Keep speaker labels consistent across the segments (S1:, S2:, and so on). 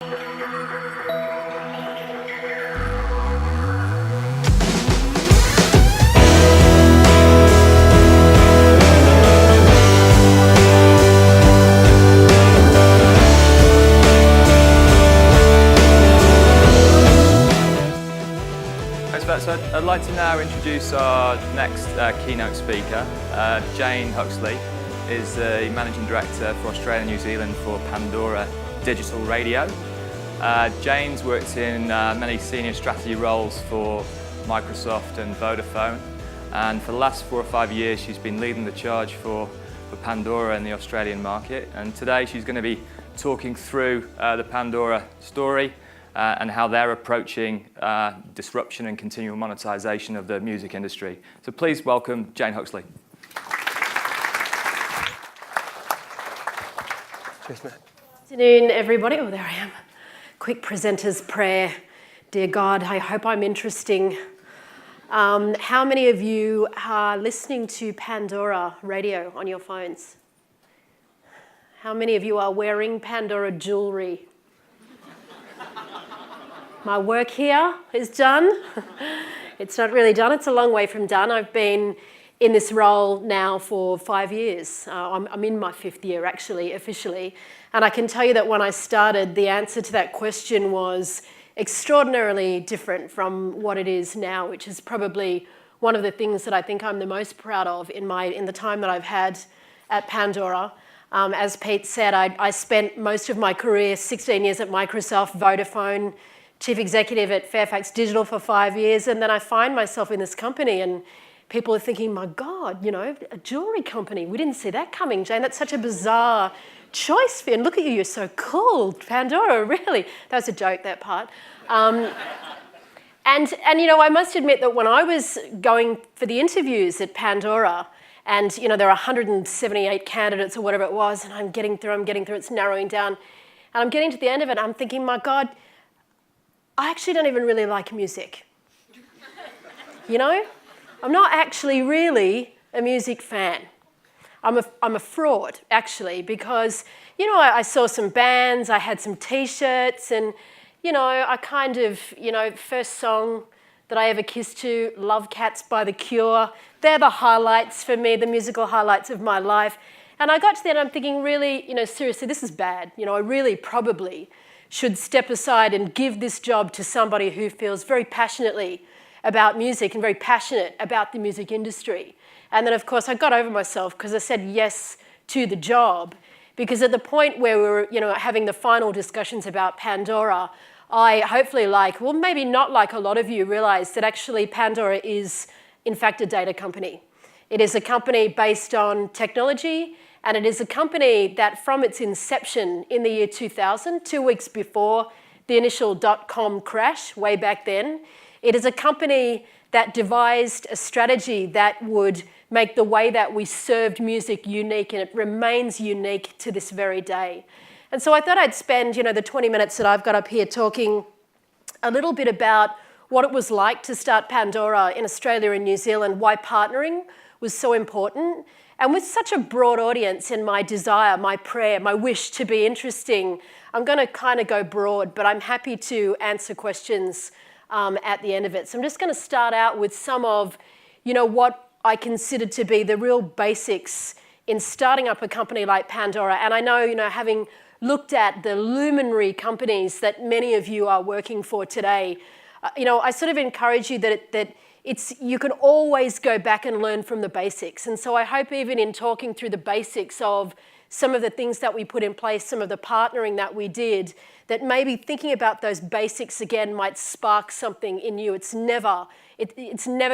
S1: So I'd like to now introduce our next keynote speaker. Jane Huxley is the Managing Director for Australia and New Zealand for Pandora Digital Radio. Jane's worked in many senior strategy roles for Microsoft and Vodafone, and for the last 4 or 5 years she's been leading the charge for Pandora in the Australian market. And today she's going to be talking through the Pandora story and how they're approaching disruption and continual monetization of the music industry. So please welcome Jane Huxley.
S2: Cheers, Matt.
S3: Good afternoon, everybody. Oh, there I am. Quick presenter's prayer. Dear God, I hope I'm interesting. How many of you are listening to Pandora radio on your phones? How many of you are wearing Pandora jewelry? My work here is done. It's not really done. It's a long way from done. I've been in this role now for 5 years. I'm in my 5th year, actually, officially. And I can tell you that when I started, the answer to that question was extraordinarily different from what it is now, which is probably one of the things that I think I'm the most proud of in the time that I've had at Pandora. As Pete said, I spent most of my career, 16 years at Microsoft, Vodafone, Chief Executive at Fairfax Digital for 5 years, and then I find myself in this company and people are thinking, my God, you know, a jewelry company, we didn't see that coming, Jane, that's such a bizarre choice for you, and look at you, you're so cool, Pandora, really. That was a joke, that part. And you know, I must admit that when I was going for the interviews at Pandora, and you know, there are 178 candidates or whatever it was, and I'm getting through, it's narrowing down, and I'm getting to the end of it, I'm thinking, my God, I actually don't even really like music. You know? I'm not actually really a music fan. I'm a fraud, actually, because, you know, I saw some bands, I had some T-shirts, and, you know, I kind of, you know, first song that I ever kissed to, Love Cats by The Cure. They're the highlights for me, the musical highlights of my life. And I got to the end, I'm thinking, really, you know, seriously, this is bad. You know, I really probably should step aside and give this job to somebody who feels very passionately about music and very passionate about the music industry. And then, of course, I got over myself because I said yes to the job, because at the point where we were, you know, having the final discussions about Pandora, I hopefully, well, maybe not like a lot of you, realised that actually Pandora is, in fact, a data company. It is a company based on technology, and it is a company that from its inception in the year 2000, 2 weeks before the initial dot-com crash way back then, it is a company that devised a strategy that would make the way that we served music unique, and it remains unique to this very day. And so I thought I'd spend, you know, the 20 minutes that I've got up here talking a little bit about what it was like to start Pandora in Australia and New Zealand, why partnering was so important. And with such a broad audience and my desire, my prayer, my wish to be interesting, I'm going to kind of go broad, but I'm happy to answer questions at the end of it. So I'm just going to start out with some of, you know, what I consider to be the real basics in starting up a company like Pandora. And I know, you know, having looked at the luminary companies that many of you are working for today, you know, I sort of encourage you that you can always go back and learn from the basics. And so I hope even in talking through the basics of some of the things that we put in place, some of the partnering that we did, that maybe thinking about those basics again might spark something in you. It's never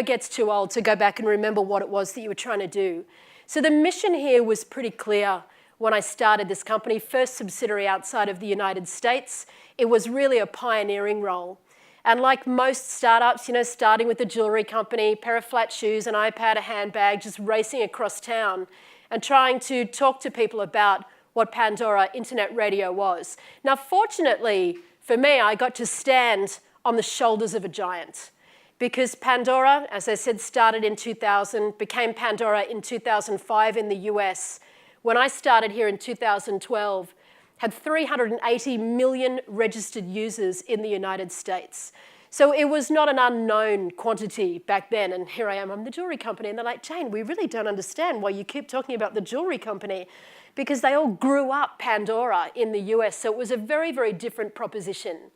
S3: gets too old to go back and remember what it was that you were trying to do. So the mission here was pretty clear when I started this company, first subsidiary outside of the United States. It was really a pioneering role. And like most startups, you know, starting with a jewelry company, pair of flat shoes, an iPad, a handbag, just racing across town and trying to talk to people about what Pandora internet radio was. Now, fortunately for me, I got to stand on the shoulders of a giant, because Pandora, as I said, started in 2000, became Pandora in 2005 in the US. When I started here in 2012, had 380 million registered users in the United States. So it was not an unknown quantity back then. And here I am, I'm the jewelry company. And they're like, Jane, we really don't understand why you keep talking about the jewelry company, because they all grew up Pandora in the US. So it was a very, very different proposition.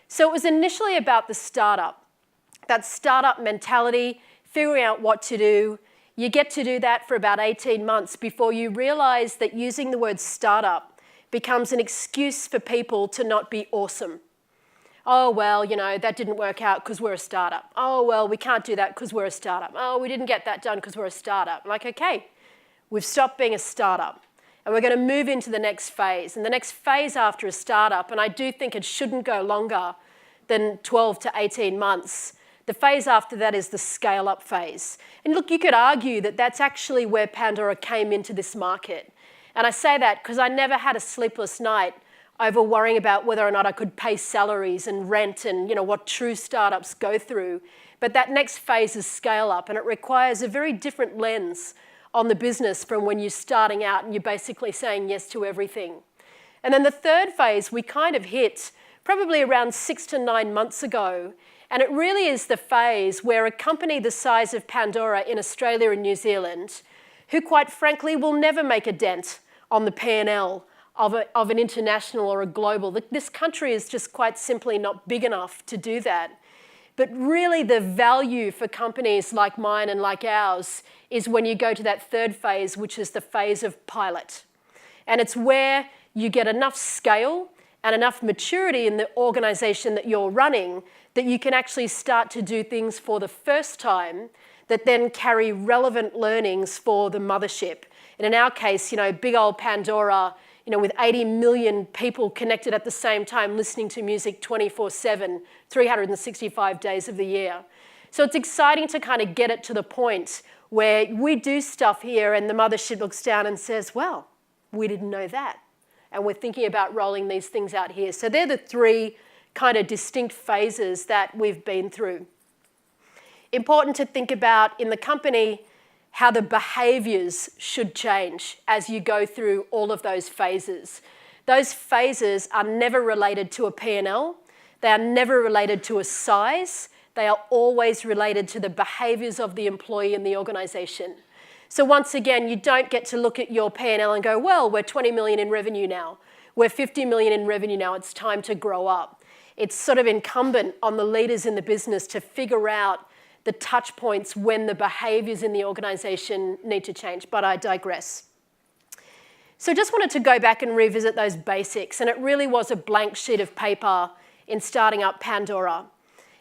S3: So it was initially about the startup, that startup mentality, figuring out what to do. You get to do that for about 18 months before you realize that using the word startup becomes an excuse for people to not be awesome. Oh, well, you know, that didn't work out because we're a startup. Oh, well, we can't do that because we're a startup. Oh, we didn't get that done because we're a startup. Like, okay, we've stopped being a startup and we're going to move into the next phase. And the next phase after a startup, and I do think it shouldn't go longer than 12 to 18 months, the phase after that is the scale-up phase. And look, you could argue that that's actually where Pandora came into this market. And I say that because I never had a sleepless night over worrying about whether or not I could pay salaries and rent and, you know, what true startups go through. But that next phase is scale-up, and it requires a very different lens on the business from when you're starting out and you're basically saying yes to everything. And then the third phase we kind of hit probably around 6 to 9 months ago. And it really is the phase where a company the size of Pandora in Australia and New Zealand, who quite frankly will never make a dent on the P&L of an international or a global. This country is just quite simply not big enough to do that. But really the value for companies like mine and like ours is when you go to that third phase, which is the phase of pilot. And it's where you get enough scale and enough maturity in the organization that you're running that you can actually start to do things for the first time that then carry relevant learnings for the mothership. And in our case, you know, big old Pandora, you know, with 80 million people connected at the same time listening to music 24/7, 365 days of the year. So it's exciting to kind of get it to the point where we do stuff here and the mothership looks down and says, well, we didn't know that. And we're thinking about rolling these things out here. So they're the three kind of distinct phases that we've been through. Important to think about in the company how the behaviours should change as you go through all of those phases. Those phases are never related to a P&L. They are never related to a size. They are always related to the behaviours of the employee in the organisation. So once again, you don't get to look at your P&L and go, well, we're 20 million in revenue now. We're 50 million in revenue now. It's time to grow up. It's sort of incumbent on the leaders in the business to figure out the touch points when the behaviours in the organisation need to change, but I digress. So just wanted to go back and revisit those basics, and it really was a blank sheet of paper in starting up Pandora.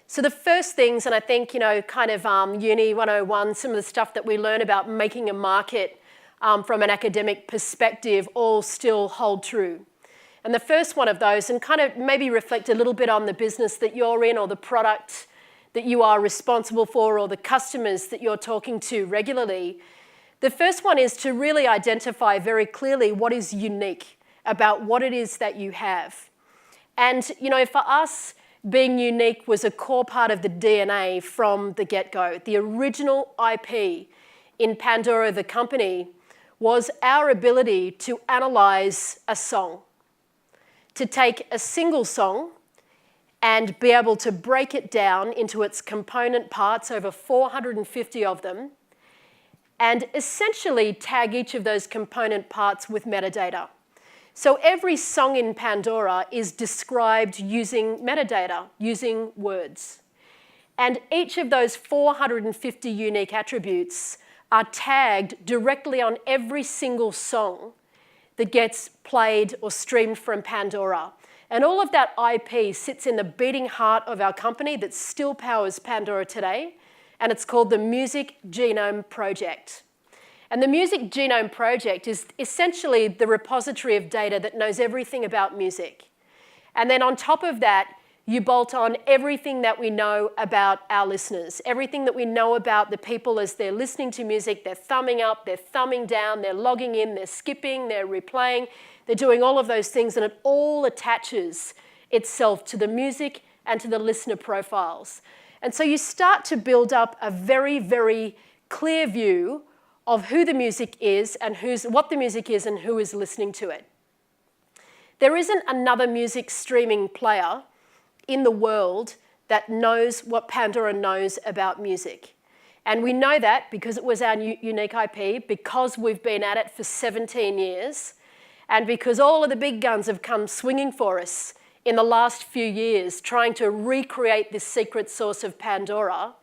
S3: So the first things, and I think, you know, kind of Uni 101, some of the stuff that we learn about making a market from an academic perspective all still hold true. And the first one of those, and kind of maybe reflect a little bit on the business that you're in or the product that you are responsible for or the customers that you're talking to regularly. The first one is to really identify very clearly what is unique about what it is that you have. And, you know, for us, being unique was a core part of the DNA from the get-go. The original IP in Pandora, the company, was our ability to analyse a song, to take a single song and be able to break it down into its component parts, over 450 of them, and essentially tag each of those component parts with metadata. So every song in Pandora is described using metadata, using words. And each of those 450 unique attributes are tagged directly on every single song that gets played or streamed from Pandora. And all of that IP sits in the beating heart of our company that still powers Pandora today, and it's called the Music Genome Project. And the Music Genome Project is essentially the repository of data that knows everything about music. And then on top of that, you bolt on everything that we know about our listeners, everything that we know about the people as they're listening to music, they're thumbing up, they're thumbing down, they're logging in, they're skipping, they're replaying, they're doing all of those things, and it all attaches itself to the music and to the listener profiles. And so you start to build up a very, very clear view of who the music is and what the music is and who is listening to it. There isn't another music streaming player in the world that knows what Pandora knows about music. And we know that because it was our unique IP, because we've been at it for 17 years, and because all of the big guns have come swinging for us in the last few years, trying to recreate this secret sauce of Pandora.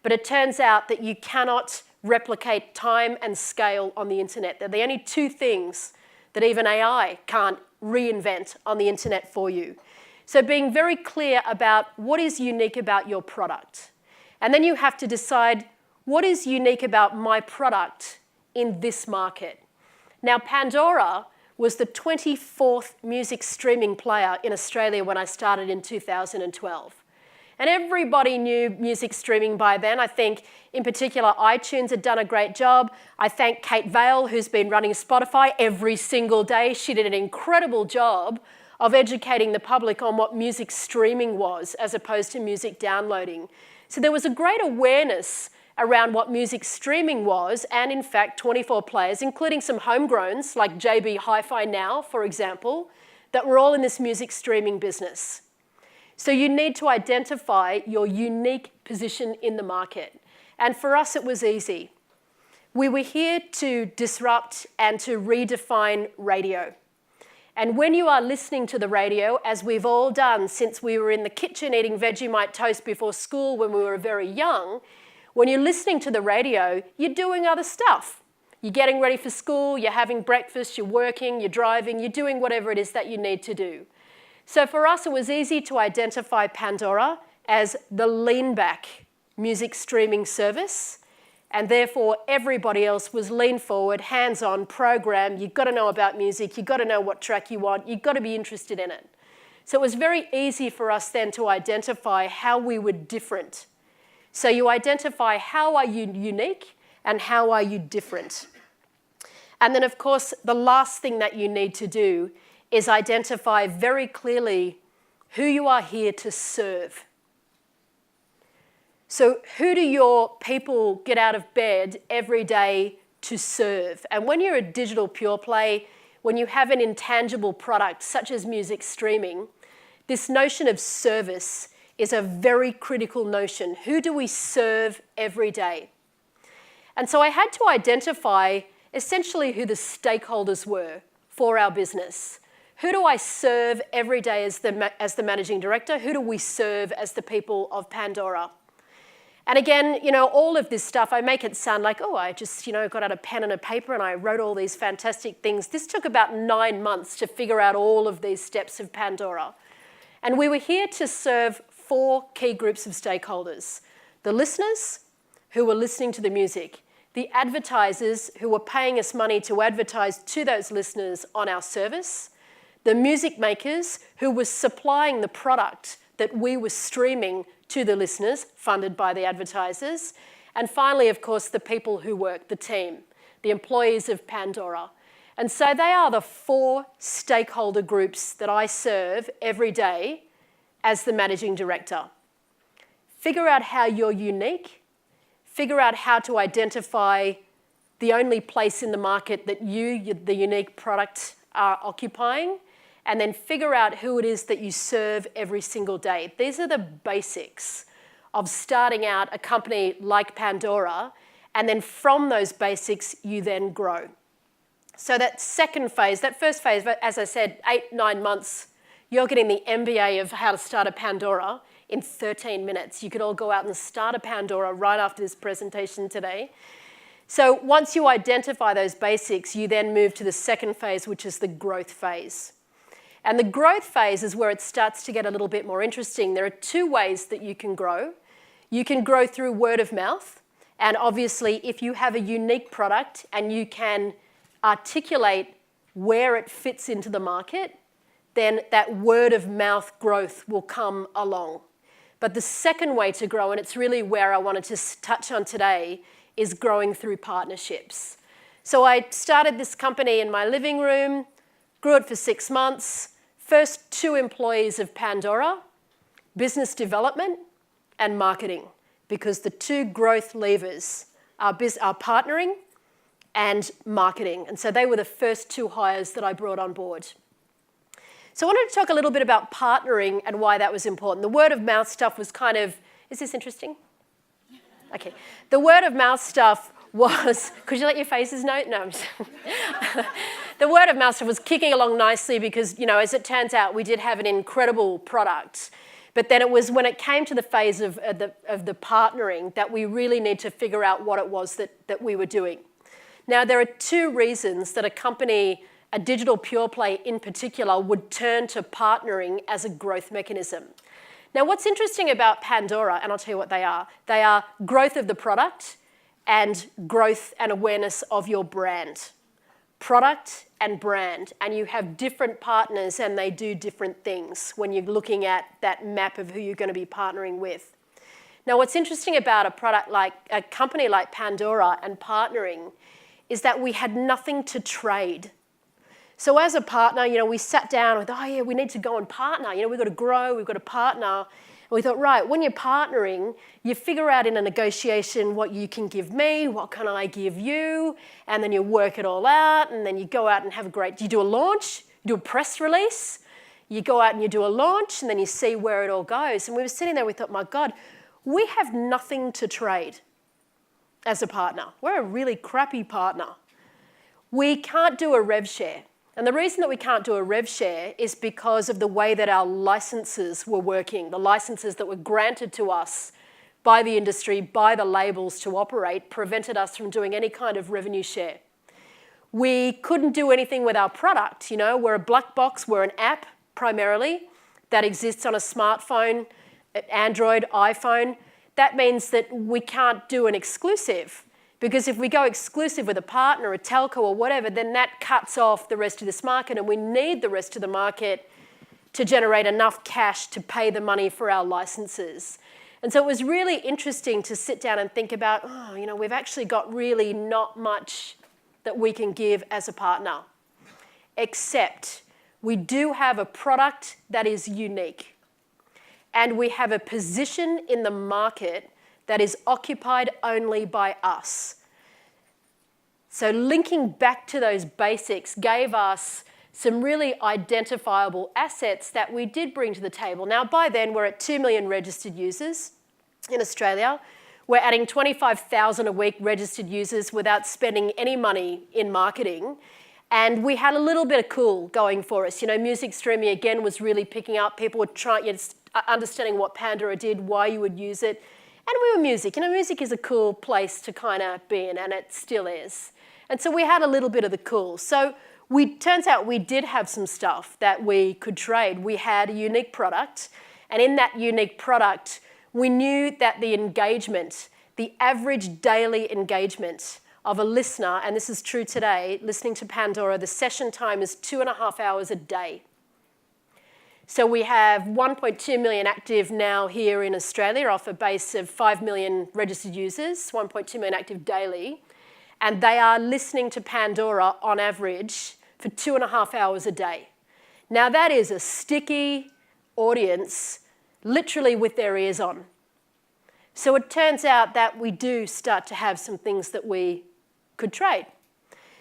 S3: But it turns out that you cannot replicate time and scale on the internet. They're the only two things that even AI can't reinvent on the internet for you. So being very clear about what is unique about your product. And then you have to decide what is unique about my product in this market. Now, Pandora was the 24th music streaming player in Australia when I started in 2012. And everybody knew music streaming by then. I think, in particular, iTunes had done a great job. I thank Kate Vale, who's been running Spotify every single day. She did an incredible job of educating the public on what music streaming was as opposed to music downloading. So there was a great awareness around what music streaming was, and in fact, 24 players, including some homegrowns like JB Hi-Fi Now, for example, that were all in this music streaming business. So you need to identify your unique position in the market. And for us, it was easy. We were here to disrupt and to redefine radio. And when you are listening to the radio, as we've all done since we were in the kitchen eating Vegemite toast before school when we were very young, when you're listening to the radio, you're doing other stuff. You're getting ready for school, you're having breakfast, you're working, you're driving, you're doing whatever it is that you need to do. So for us, it was easy to identify Pandora as the lean-back music streaming service, and therefore everybody else was lean forward, hands-on, program. You've got to know about music, you've got to know what track you want, you've got to be interested in it. So it was very easy for us then to identify how we were different. So you identify how are you unique and how are you different. And then, of course, the last thing that you need to do is identify very clearly who you are here to serve. So who do your people get out of bed every day to serve? And when you're a digital pure play, when you have an intangible product such as music streaming, this notion of service is a very critical notion. Who do we serve every day? And so I had to identify essentially who the stakeholders were for our business. Who do I serve every day as the managing director? Who do we serve as the people of Pandora? And again, all of this stuff, I make it sound like, oh, I just, got out a pen and a paper and I wrote all these fantastic things. This took about 9 months to figure out all of these steps of Pandora. And we were here to serve 4 key groups of stakeholders. The listeners who were listening to the music, the advertisers who were paying us money to advertise to those listeners on our service, the music makers who were supplying the product that we were streaming to the listeners, funded by the advertisers, and finally, of course, the people who work, the team, the employees of Pandora. And so they are the 4 stakeholder groups that I serve every day as the managing director. Figure out how you're unique, figure out how to identify the only place in the market that you, the unique product, are occupying, and then figure out who it is that you serve every single day. These are the basics of starting out a company like Pandora, and then from those basics, you then grow. So that second phase, that first phase, as I said, 8-9 months, you're getting the MBA of how to start a Pandora in 13 minutes. You could all go out and start a Pandora right after this presentation today. So once you identify those basics, you then move to the second phase, which is the growth phase. And the growth phase is where it starts to get a little bit more interesting. There are 2 ways that you can grow. You can grow through word of mouth. And obviously, if you have a unique product and you can articulate where it fits into the market, then that word of mouth growth will come along. But the second way to grow, and it's really where I wanted to touch on today, is growing through partnerships. So I started this company in my living room, grew it for 6 months, first 2 employees of Pandora, business development and marketing, because the 2 growth levers are partnering and marketing. And so they were the first 2 hires that I brought on board. So I wanted to talk a little bit about partnering and why that was important. The word of mouth stuff was kind of, is this interesting? Okay. The word of mouth stuff was, could you let your faces know? No, I'm just the word of mouth stuff was kicking along nicely because, as it turns out, we did have an incredible product. But then it was when it came to the phase of the partnering that we really need to figure out what it was that we were doing. Now, there are two reasons that a company, a digital pure play in particular, would turn to partnering as a growth mechanism. Now, what's interesting about Pandora, and I'll tell you what they are growth of the product and growth and awareness of your brand. Product and brand, and you have different partners and they do different things when you're looking at that map of who you're going to be partnering with. Now, what's interesting about a company like Pandora and partnering is that we had nothing to trade. So as a partner, we sat down with, we need to go and partner. We've got to grow, we've got to partner. And we thought, right, when you're partnering, you figure out in a negotiation what you can give me, what can I give you, and then you work it all out, and then you go out and have you do a launch, you do a press release, you go out and you do a launch, and then you see where it all goes. And we were sitting there, we thought, my God, we have nothing to trade as a partner. We're a really crappy partner. We can't do a rev share. And the reason that we can't do a rev share is because of the way that our licenses were working, the licenses that were granted to us by the industry, by the labels to operate, prevented us from doing any kind of revenue share. We couldn't do anything with our product. We're a black box, we're an app primarily that exists on a smartphone, Android, iPhone. That means that we can't do an exclusive. Because if we go exclusive with a partner, a telco or whatever, then that cuts off the rest of this market, and we need the rest of the market to generate enough cash to pay the money for our licenses. And so it was really interesting to sit down and think about, we've actually got really not much that we can give as a partner, except we do have a product that is unique. And we have a position in the market that is occupied only by us. So linking back to those basics gave us some really identifiable assets that we did bring to the table. Now, by then, we're at 2 million registered users in Australia. We're adding 25,000 a week registered users without spending any money in marketing. And we had a little bit of cool going for us. Music streaming, again, was really picking up. People were understanding what Pandora did, why you would use it. And we were music. Music is a cool place to kind of be in, and it still is. And so we had a little bit of the cool. So turns out we did have some stuff that we could trade. We had a unique product, and in that unique product, we knew that the engagement, the average daily engagement of a listener, and this is true today, listening to Pandora, the session time is 2.5 hours a day. So we have 1.2 million active now here in Australia off a base of 5 million registered users, 1.2 million active daily. And they are listening to Pandora on average for 2.5 hours a day. Now that is a sticky audience, literally with their ears on. So it turns out that we do start to have some things that we could trade.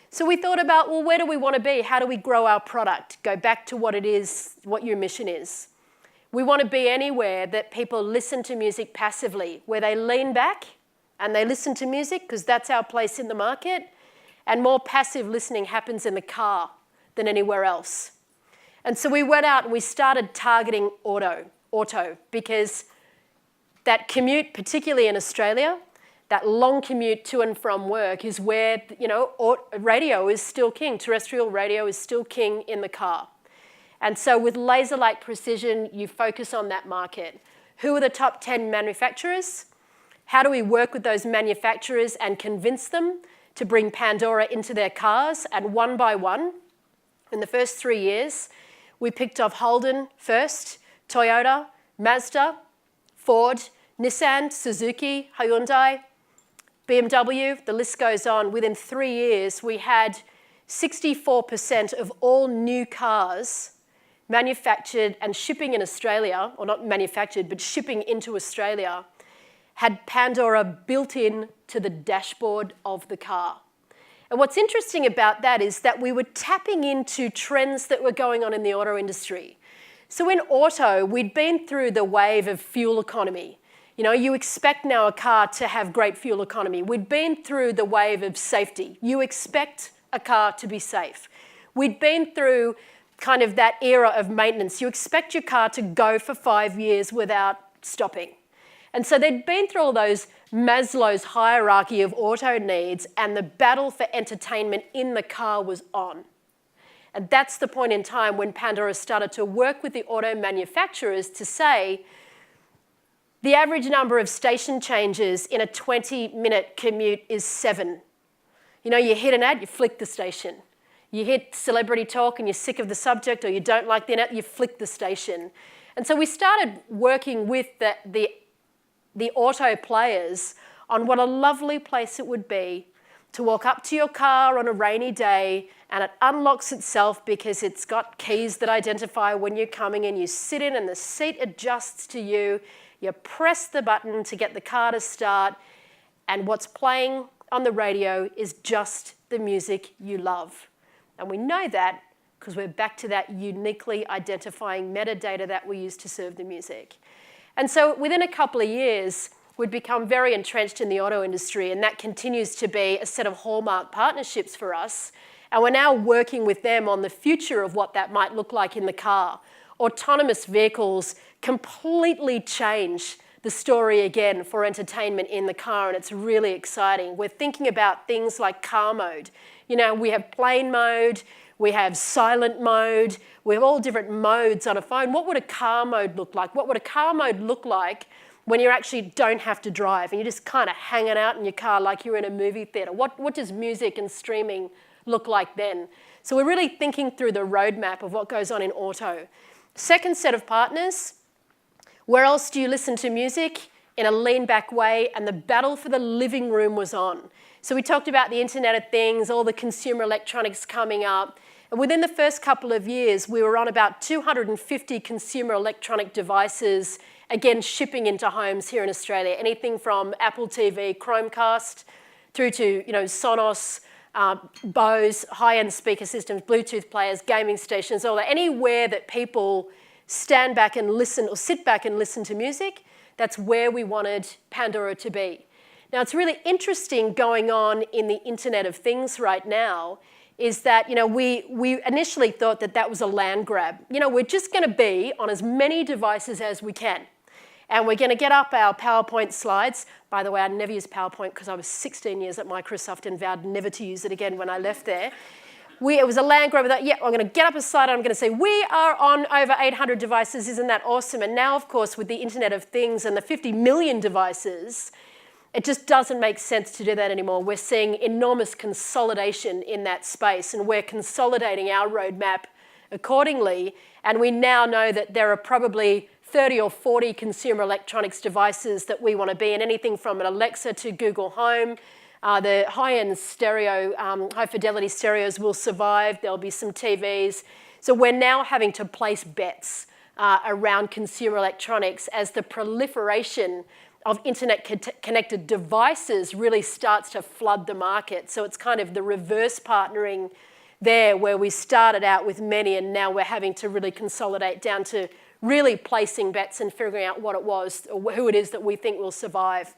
S3: So we thought about, well, where do we want to be? How do we grow our product? Go back to what it is, what your mission is. We want to be anywhere that people listen to music passively, where they lean back and they listen to music, because that's our place in the market. And more passive listening happens in the car than anywhere else. And so we went out and we started targeting auto, because that commute, particularly in Australia, that long commute to and from work is where, radio is still king. Terrestrial radio is still king in the car. And so with laser-like precision, you focus on that market. Who are the top 10 manufacturers? How do we work with those manufacturers and convince them to bring Pandora into their cars? And one by one, in the first 3 years, we picked off Holden first, Toyota, Mazda, Ford, Nissan, Suzuki, Hyundai, BMW, the list goes on. Within 3 years, we had 64% of all new cars manufactured and shipping in Australia, or not manufactured, but shipping into Australia, had Pandora built in to the dashboard of the car. And what's interesting about that is that we were tapping into trends that were going on in the auto industry. So in auto, we'd been through the wave of fuel economy. You know, you expect now a car to have great fuel economy. We'd been through the wave of safety. You expect a car to be safe. We'd been through kind of that era of maintenance. You expect your car to go for 5 years without stopping. And so they'd been through all those Maslow's hierarchy of auto needs, and the battle for entertainment in the car was on. And that's the point in time when Pandora started to work with the auto manufacturers to say, the average number of station changes in a 20-minute commute is 7. You know, you hit an ad, you flick the station. You hit celebrity talk and you're sick of the subject, or you don't like the ad, you flick the station. And so we started working with the auto players on what a lovely place it would be to walk up to your car on a rainy day and it unlocks itself because it's got keys that identify when you're coming in. You sit in and the seat adjusts to you. You press the button to get the car to start, and what's playing on the radio is just the music you love. And we know that because we're back to that uniquely identifying metadata that we use to serve the music. And so within a couple of years, we'd become very entrenched in the auto industry, and that continues to be a set of hallmark partnerships for us. And we're now working with them on the future of what that might look like in the car. Autonomous vehicles completely change the story again for entertainment in the car, and it's really exciting. We're thinking about things like car mode. You know, we have plane mode, we have silent mode, we have all different modes on a phone. What would a car mode look like? What would a car mode look like when you actually don't have to drive and you're just kind of hanging out in your car like you're in a movie theatre? What does music and streaming look like then? So we're really thinking through the roadmap of what goes on in auto. Second set of partners, where else do you listen to music? In a lean-back way, and the battle for the living room was on. So we talked about the Internet of Things, all the consumer electronics coming up. And within the first couple of years, we were on about 250 consumer electronic devices, again, shipping into homes here in Australia. Anything from Apple TV, Chromecast, through to, you know, Sonos, Bose, high-end speaker systems, Bluetooth players, gaming stations, all that. Anywhere that people stand back and listen or sit back and listen to music, that's where we wanted Pandora to be. Now, it's really interesting going on in the Internet of Things right now is that, you know, we initially thought that that was a land grab. You know, we're just going to be on as many devices as we can. And we're going to get up our PowerPoint slides. By the way, I never used PowerPoint because I was 16 years at Microsoft and vowed never to use it again when I left there. It was a land grab that, yeah, I'm going to get up a slide and I'm going to say, we are on over 800 devices. Isn't that awesome? And now, of course, with the Internet of Things and the 50 million devices, it just doesn't make sense to do that anymore. We're seeing enormous consolidation in that space, and we're consolidating our roadmap accordingly. And we now know that there are probably 30 or 40 consumer electronics devices that we want to be in, anything from an Alexa to Google Home. The high-end stereo, high-fidelity stereos will survive. There'll be some TVs. So we're now having to place bets around consumer electronics as the proliferation of internet-connected devices really starts to flood the market. So it's kind of the reverse partnering there, where we started out with many and now we're having to really consolidate down to really placing bets and figuring out what it was or who it is that we think will survive.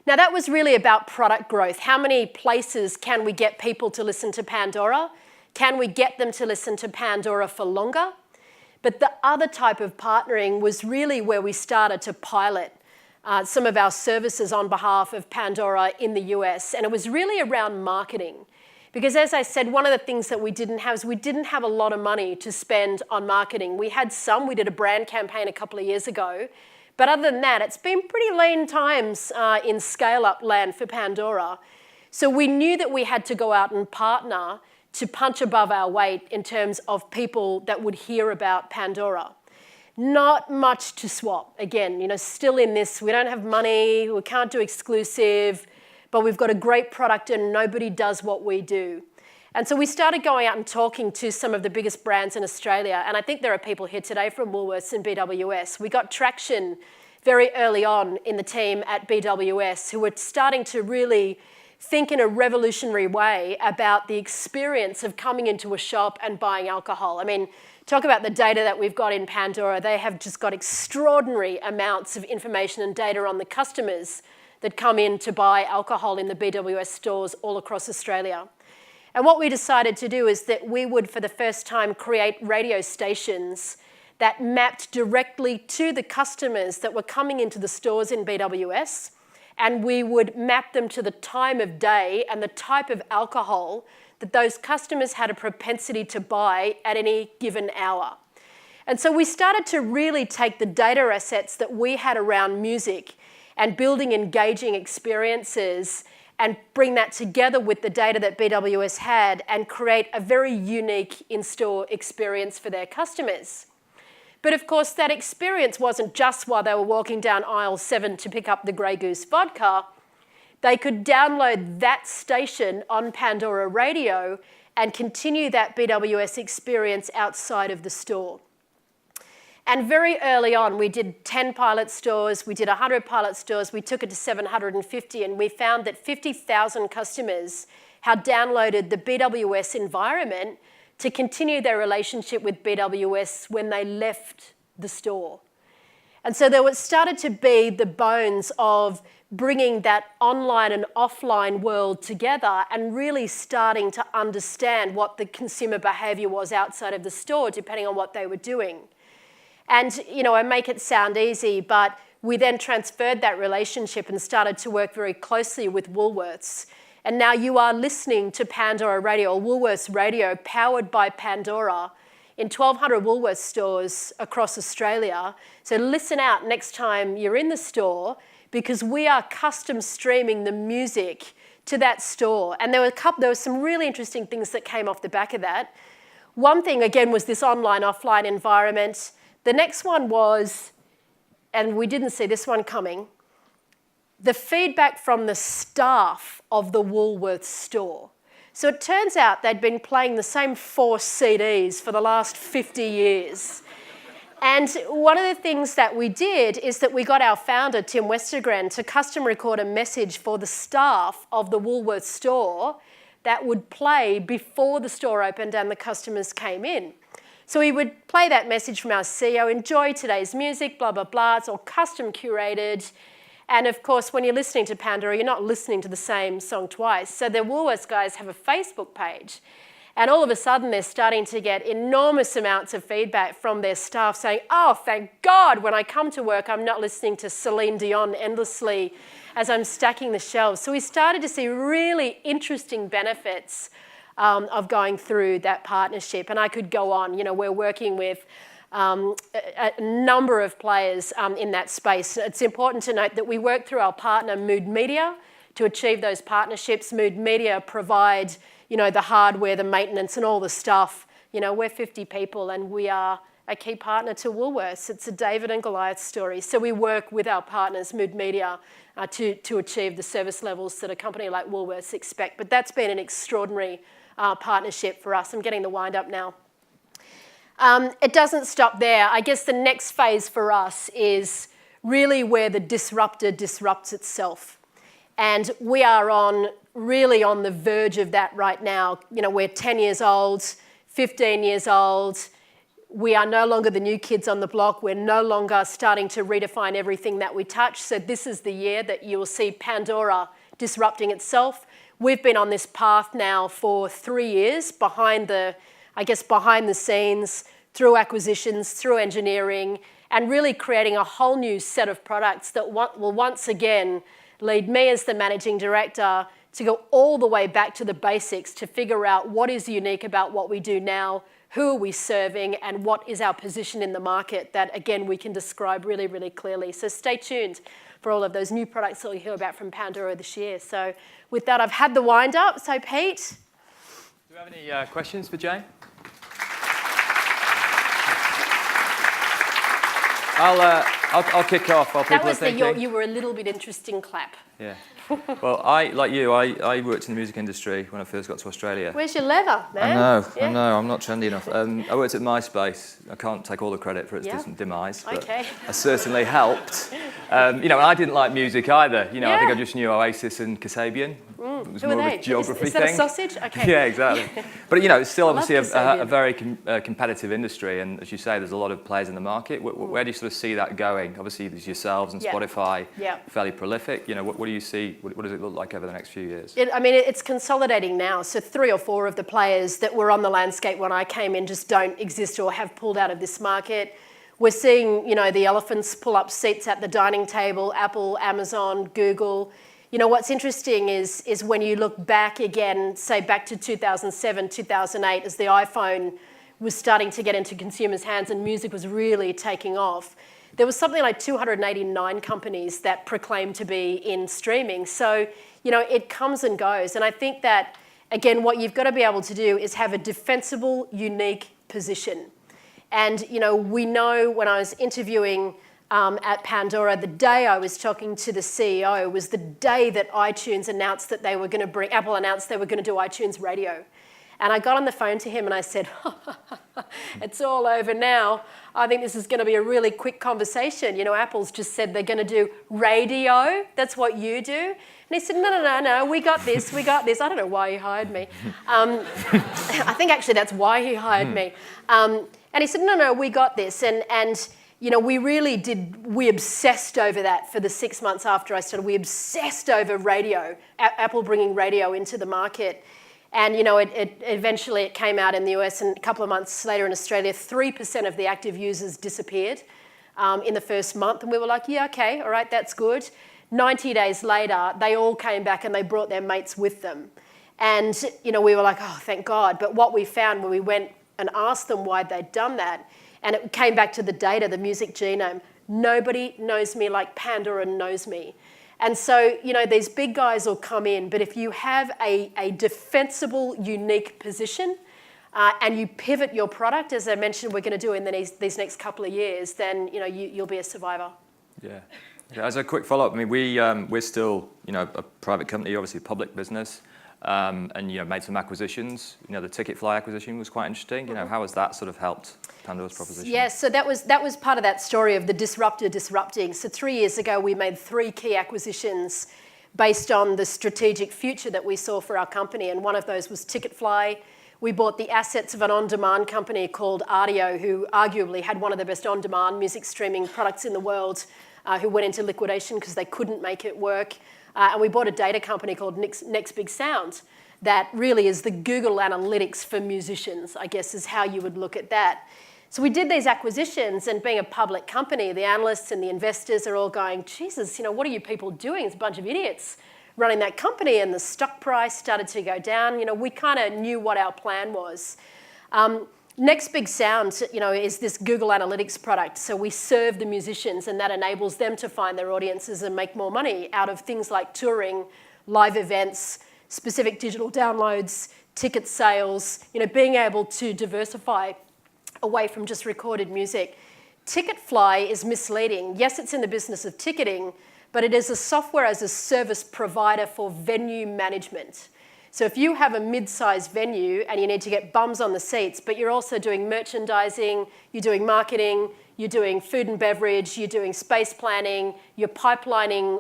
S3: Now, that was really about product growth. How many places can we get people to listen to Pandora? Can we get them to listen to Pandora for longer? But the other type of partnering was really where we started to pilot some of our services on behalf of Pandora in the US. And it was really around marketing. Because as I said, one of the things that we didn't have is we didn't have a lot of money to spend on marketing. We had some. We did a brand campaign a couple of years ago. But other than that, it's been pretty lean times in scale-up land for Pandora. So we knew that we had to go out and partner to punch above our weight in terms of people that would hear about Pandora. Not much to swap. Again, you know, still in this, we don't have money, we can't do exclusive, but we've got a great product and nobody does what we do. And so we started going out and talking to some of the biggest brands in Australia. And I think there are people here today from Woolworths and BWS. We got traction very early on in the team at BWS who were starting to really think in a revolutionary way about the experience of coming into a shop and buying alcohol. I mean, talk about the data that we've got in Pandora. They have just got extraordinary amounts of information and data on the customers that come in to buy alcohol in the BWS stores all across Australia. And what we decided to do is that we would, for the first time, create radio stations that mapped directly to the customers that were coming into the stores in BWS, and we would map them to the time of day and the type of alcohol that those customers had a propensity to buy at any given hour. And so we started to really take the data assets that we had around music and building engaging experiences and bring that together with the data that BWS had and create a very unique in-store experience for their customers. But of course, that experience wasn't just while they were walking down aisle 7 to pick up the Grey Goose vodka. They could download that station on Pandora Radio and continue that BWS experience outside of the store. And very early on, we did 10 pilot stores, we did 100 pilot stores, we took it to 750, and we found that 50,000 customers had downloaded the BWS environment to continue their relationship with BWS when they left the store. And so there started to be the bones of bringing that online and offline world together and really starting to understand what the consumer behaviour was outside of the store, depending on what they were doing. And, you know, I make it sound easy, but we then transferred that relationship and started to work very closely with Woolworths. And now you are listening to Pandora Radio, or Woolworths Radio, powered by Pandora, in 1,200 Woolworths stores across Australia. So listen out next time you're in the store, because we are custom streaming the music to that store. And there were some really interesting things that came off the back of that. One thing, again, was this online-offline environment. The next one was, and we didn't see this one coming, the feedback from the staff of the Woolworths store. So it turns out they'd been playing the same 4 CDs for the last 50 years. And one of the things that we did is that we got our founder, Tim Westergren, to custom record a message for the staff of the Woolworths store that would play before the store opened and the customers came in. So we would play that message from our CEO, enjoy today's music, blah, blah, blah. It's all custom curated. And of course, when you're listening to Pandora, you're not listening to the same song twice. So the Woolworths guys have a Facebook page. And all of a sudden, they're starting to get enormous amounts of feedback from their staff saying, oh, thank God, when I come to work, I'm not listening to Celine Dion endlessly as I'm stacking the shelves. So we started to see really interesting benefits of going through that partnership. And I could go on. You know, we're working with a number of players in that space. It's important to note that we work through our partner Mood Media to achieve those partnerships. Mood Media provide, you know, the hardware, the maintenance and all the stuff. You know, we're 50 people and we are a key partner to Woolworths. It's a David and Goliath story. So we work with our partners, Mood Media, to achieve the service levels that a company like Woolworths expect. But that's been an extraordinary partnership for us. I'm getting the wind up now. It doesn't stop there. I guess the next phase for us is really where the disruptor disrupts itself. And we are really on the verge of that right now. You know, we're 10 years old, 15 years old. We are no longer the new kids on the block. We're no longer starting to redefine everything that we touch. So this is the year that you will see Pandora disrupting itself. We've been on this path now for 3 years behind the scenes, through acquisitions, through engineering, and really creating a whole new set of products that will once again lead me as the managing director to go all the way back to the basics to figure out what is unique about what we do now, who are we serving, and what is our position in the market that, again, we can describe really, really clearly. So stay tuned for all of those new products that you'll hear about from Pandora this year. So with that, I've had the wind up. So Pete?
S1: Do we have any questions for Jane? I'll kick off while people are thinking.
S3: You were a little bit interesting clap.
S1: Yeah. Well, like you, I worked in the music industry when I first got to Australia.
S3: Where's your leather, man?
S1: I know, I'm not trendy enough. I worked at MySpace. I can't take all the credit for its demise, but I certainly helped. I didn't like music either. I think I just knew Oasis and Kasabian. It was more of a geography
S3: thing. Is that a sausage? Okay.
S1: Yeah, exactly. But it's still obviously a very competitive industry, and as you say, there's a lot of players in the market. Where do you sort of see that going? Obviously, there's yourselves and Spotify, fairly prolific. What do you see? What does it look like over the next few years?
S3: It's consolidating now. So 3 or 4 of the players that were on the landscape when I came in just don't exist or have pulled out of this market. We're seeing, the elephants pull up seats at the dining table, Apple, Amazon, Google. What's interesting is when you look back again, say back to 2007, 2008, as the iPhone was starting to get into consumers' hands and music was really taking off, there was something like 289 companies that proclaimed to be in streaming. So, it comes and goes. And I think that, again, what you've got to be able to do is have a defensible, unique position. And, we know when I was interviewing at Pandora, the day I was talking to the CEO was the day that iTunes announced that they were going to Apple announced they were going to do iTunes Radio. And I got on the phone to him and I said, it's all over now. I think this is going to be a really quick conversation. Apple's just said they're going to do radio. That's what you do. And he said, no, we got this. I don't know why he hired me. I think actually that's why he hired me. And he said, no, we got this. And we obsessed over that for the 6 months after I started. We obsessed over radio, Apple bringing radio into the market. And, it eventually came out in the US, and a couple of months later in Australia, 3% of the active users disappeared in the first month. And we were like, yeah, okay, all right, that's good. 90 days later, they all came back and they brought their mates with them. And, we were like, oh, thank God. But what we found when we went and asked them why they'd done that, and it came back to the data, the music genome, nobody knows me like Pandora knows me. And so, these big guys will come in, but if you have a defensible, unique position and you pivot your product, as I mentioned we're going to do in these next couple of years, then, you'll be a survivor.
S1: Yeah. As a quick follow-up, we're still, a private company, obviously a public business, and, made some acquisitions. The Ticketfly acquisition was quite interesting. How has that sort of helped Pandora's proposition?
S3: Yeah, so that was part of that story of the disruptor disrupting. So 3 years ago, we made 3 key acquisitions based on the strategic future that we saw for our company, and one of those was Ticketfly. We bought the assets of an on-demand company called Rdio, who arguably had one of the best on-demand music streaming products in the world, who went into liquidation because they couldn't make it work. And we bought a data company called Next Big Sound that really is the Google Analytics for musicians, I guess is how you would look at that. So we did these acquisitions, and being a public company, the analysts and the investors are all going, Jesus, what are you people doing? It's a bunch of idiots running that company, and the stock price started to go down. We kind of knew what our plan was. Next Big Sound, is this Google Analytics product. So we serve the musicians, and that enables them to find their audiences and make more money out of things like touring, live events, specific digital downloads, ticket sales, being able to diversify away from just recorded music. Ticketfly is misleading. Yes, it's in the business of ticketing, but it is a software as a service provider for venue management. So if you have a mid-sized venue and you need to get bums on the seats, but you're also doing merchandising, you're doing marketing, you're doing food and beverage, you're doing space planning, you're pipelining,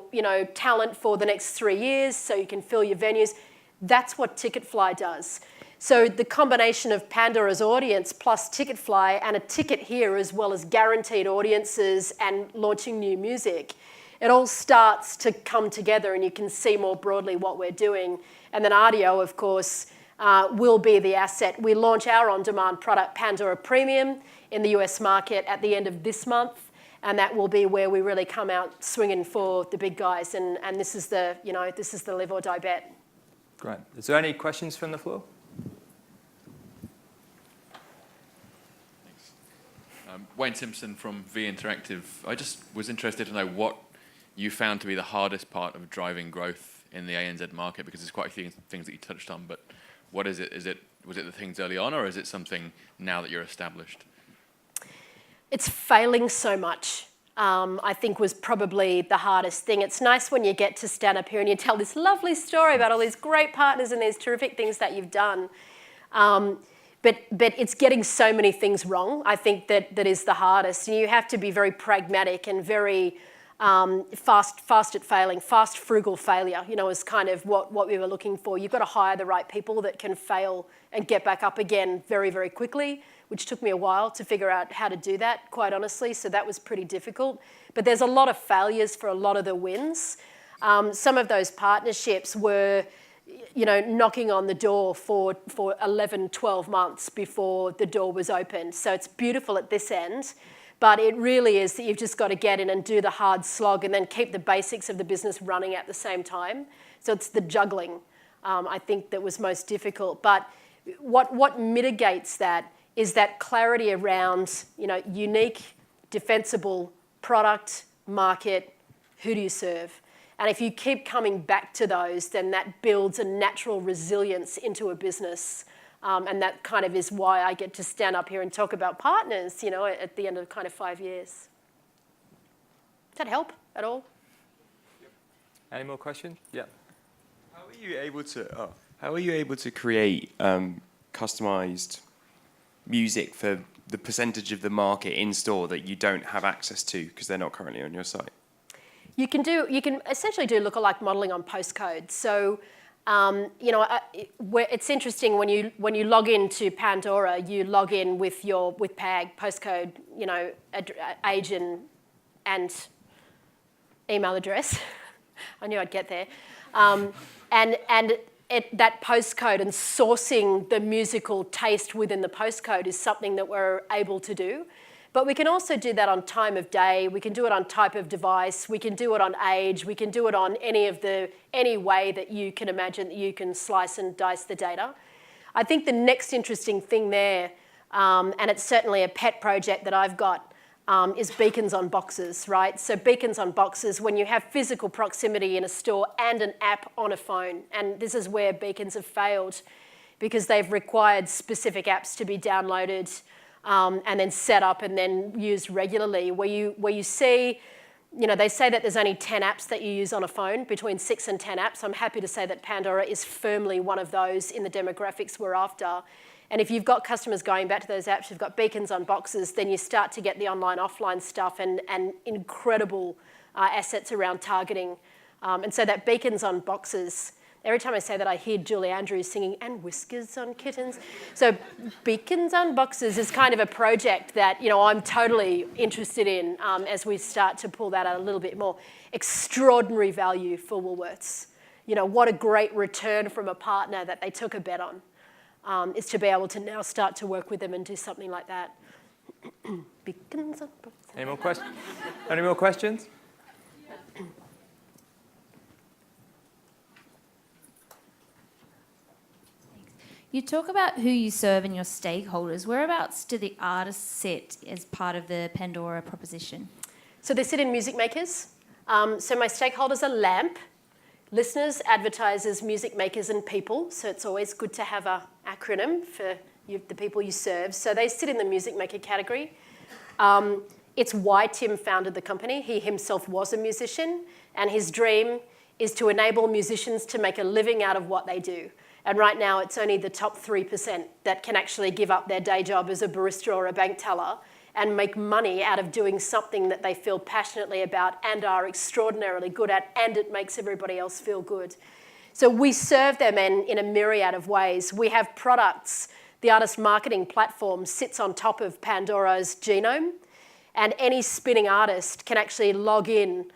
S3: talent for the next 3 years so you can fill your venues, that's what Ticketfly does. So the combination of Pandora's audience plus Ticketfly and a ticket here, as well as guaranteed audiences and launching new music, it all starts to come together, and you can see more broadly what we're doing. And then Rdio, of course, will be the asset. We launch our on-demand product, Pandora Premium, in the US market at the end of this month, and that will be where we really come out swinging for the big guys. And this is the live or die bet.
S1: Great. Is there any questions from the floor?
S2: Wayne Simpson from V Interactive. I just was interested to know what you found to be the hardest part of driving growth in the ANZ market, because there's quite a few things that you touched on, but what is it? Was it the things early on, or is it something now that you're established?
S3: It's failing so much. I think was probably the hardest thing. It's nice when you get to stand up here and you tell this lovely story about all these great partners and these terrific things that you've done. But it's getting so many things wrong. I think that is the hardest. And you have to be very pragmatic and very fast at failing. Fast, frugal failure, is kind of what we were looking for. You've got to hire the right people that can fail and get back up again very, very quickly, which took me a while to figure out how to do that, quite honestly. So that was pretty difficult. But there's a lot of failures for a lot of the wins. Some of those partnerships were, knocking on the door for 11, 12 months before the door was opened. So it's beautiful at this end, but it really is that you've just got to get in and do the hard slog and then keep the basics of the business running at the same time. So it's the juggling, I think, that was most difficult. But what mitigates that is that clarity around, unique, defensible product, market, who do you serve? And if you keep coming back to those, then that builds a natural resilience into a business. And that kind of is why I get to stand up here and talk about partners, at the end of kind of 5 years. Does that help at all?
S1: Any more questions? Yeah.
S4: How are you able to create customized music for the percentage of the market in store that you don't have access to because they're not currently on your site?
S3: You can essentially do lookalike modeling on postcode. So, it's interesting when you log into Pandora, you log in with PAG postcode, age and email address. I knew I'd get there, that postcode and sourcing the musical taste within the postcode is something that we're able to do. But we can also do that on time of day. We can do it on type of device. We can do it on age. We can do it on any way that you can imagine that you can slice and dice the data. I think the next interesting thing there, and it's certainly a pet project that I've got, is beacons on boxes, right? So beacons on boxes, when you have physical proximity in a store and an app on a phone. And this is where beacons have failed because they've required specific apps to be downloaded and then set up and then used regularly, where you see, they say that there's only 10 apps that you use on a phone, between 6 and 10 apps. I'm happy to say that Pandora is firmly one of those in the demographics we're after. And if you've got customers going back to those apps, you've got beacons on boxes, then you start to get the online, offline stuff and incredible assets around targeting. And so that beacons on boxes, every time I say that, I hear Julie Andrews singing, and whiskers on kittens. So beacons on boxes is kind of a project that, I'm totally interested in as we start to pull that out a little bit more. Extraordinary value for Woolworths. What a great return from a partner that they took a bet on, is to be able to now start to work with them and do something like that. Beacons on boxes.
S1: Any more questions? Any more questions?
S5: You talk about who you serve and your stakeholders. Whereabouts do the artists sit as part of the Pandora proposition?
S3: So they sit in music makers. So my stakeholders are LAMP, listeners, advertisers, music makers and people. So it's always good to have an acronym for the people you serve. So they sit in the music maker category. It's why Tim founded the company. He himself was a musician, and his dream is to enable musicians to make a living out of what they do. And right now, it's only the top 3% that can actually give up their day job as a barista or a bank teller and make money out of doing something that they feel passionately about and are extraordinarily good at, and it makes everybody else feel good. So we serve them in a myriad of ways. We have products. The artist marketing platform sits on top of Pandora's genome, and any spinning artist can actually log in,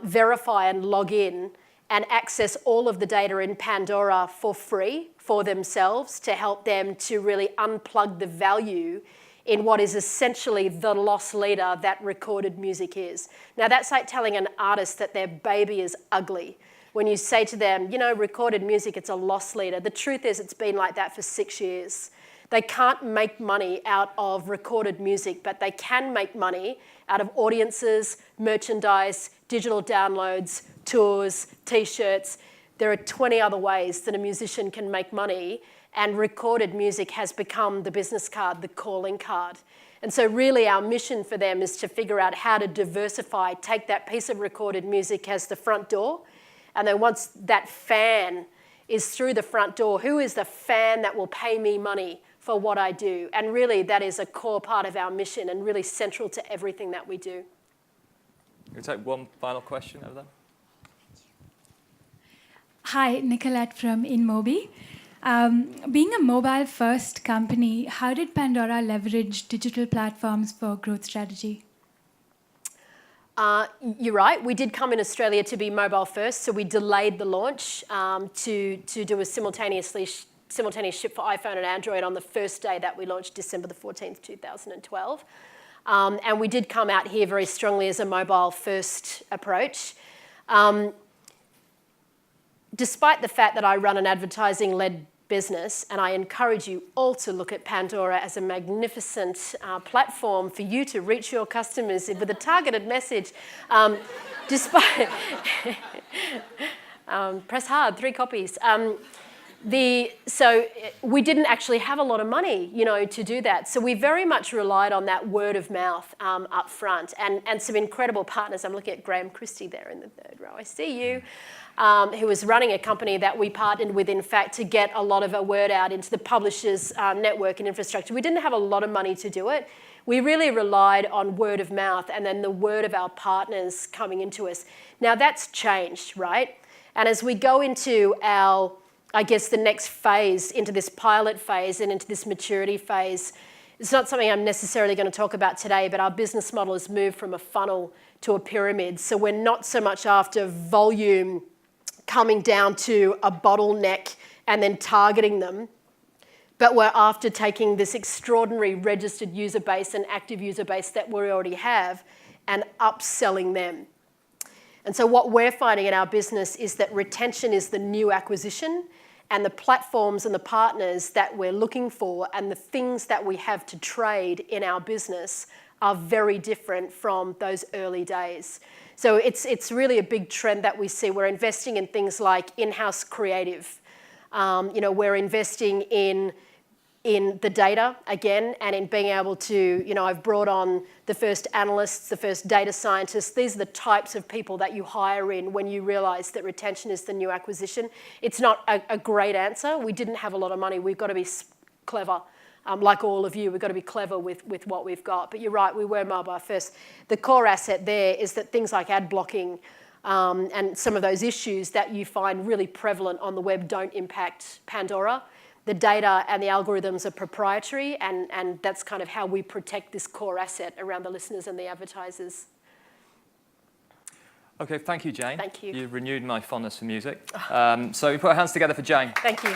S3: verify and log in, and access all of the data in Pandora for free for themselves to help them to really unplug the value in what is essentially the loss leader that recorded music is. Now, that's like telling an artist that their baby is ugly. When you say to them, recorded music, it's a loss leader. The truth is it's been like that for 6 years. They can't make money out of recorded music, but they can make money out of audiences, merchandise, digital downloads, tours, T-shirts. There are 20 other ways that a musician can make money, and recorded music has become the business card, the calling card. And so really our mission for them is to figure out how to diversify, take that piece of recorded music as the front door, and then once that fan is through the front door, who is the fan that will pay me money for what I do? And really that is a core part of our mission and really central to everything that we do.
S1: We'll take one final question over there.
S6: Hi, Nicolette from InMobi. Being a mobile-first company, how did Pandora leverage digital platforms for growth strategy?
S3: You're right. We did come in Australia to be mobile first, so we delayed the launch to do a simultaneous ship for iPhone and Android on the first day that we launched, December the 14th, 2012. And we did come out here very strongly as a mobile-first approach. Despite the fact that I run an advertising-led business, and I encourage you all to look at Pandora as a magnificent platform for you to reach your customers with a targeted message. Despite press hard, 3 copies. So we didn't actually have a lot of money, to do that. So we very much relied on that word of mouth up front, and some incredible partners. I'm looking at Graham Christie there in the third row. I see you. Who was running a company that we partnered with, in fact, to get a lot of a word out into the publishers' network and infrastructure. We didn't have a lot of money to do it. We really relied on word of mouth and then the word of our partners coming into us. Now that's changed, right? And as we go into our, I guess, the next phase, into this pilot phase and into this maturity phase, it's not something I'm necessarily going to talk about today, but our business model has moved from a funnel to a pyramid. So we're not so much after volume coming down to a bottleneck and then targeting them, but we're after taking this extraordinary registered user base and active user base that we already have and upselling them. And so what we're finding in our business is that retention is the new acquisition, and the platforms and the partners that we're looking for and the things that we have to trade in our business are very different from those early days. So it's really a big trend that we see. We're investing in things like in-house creative. We're investing in the data again, and in being able to, I've brought on the first analysts, the first data scientists. These are the types of people that you hire in when you realize that retention is the new acquisition. It's not a great answer. We didn't have a lot of money. We've got to be clever. Like all of you, we've got to be clever with what we've got. But you're right, we were mobile first. The core asset there is that things like ad blocking and some of those issues that you find really prevalent on the web don't impact Pandora. The data and the algorithms are proprietary, and that's kind of how we protect this core asset around the listeners and the advertisers.
S1: Okay, thank you, Jane.
S3: Thank you.
S1: You've renewed my fondness for music. So we put our hands together for Jane.
S3: Thank you.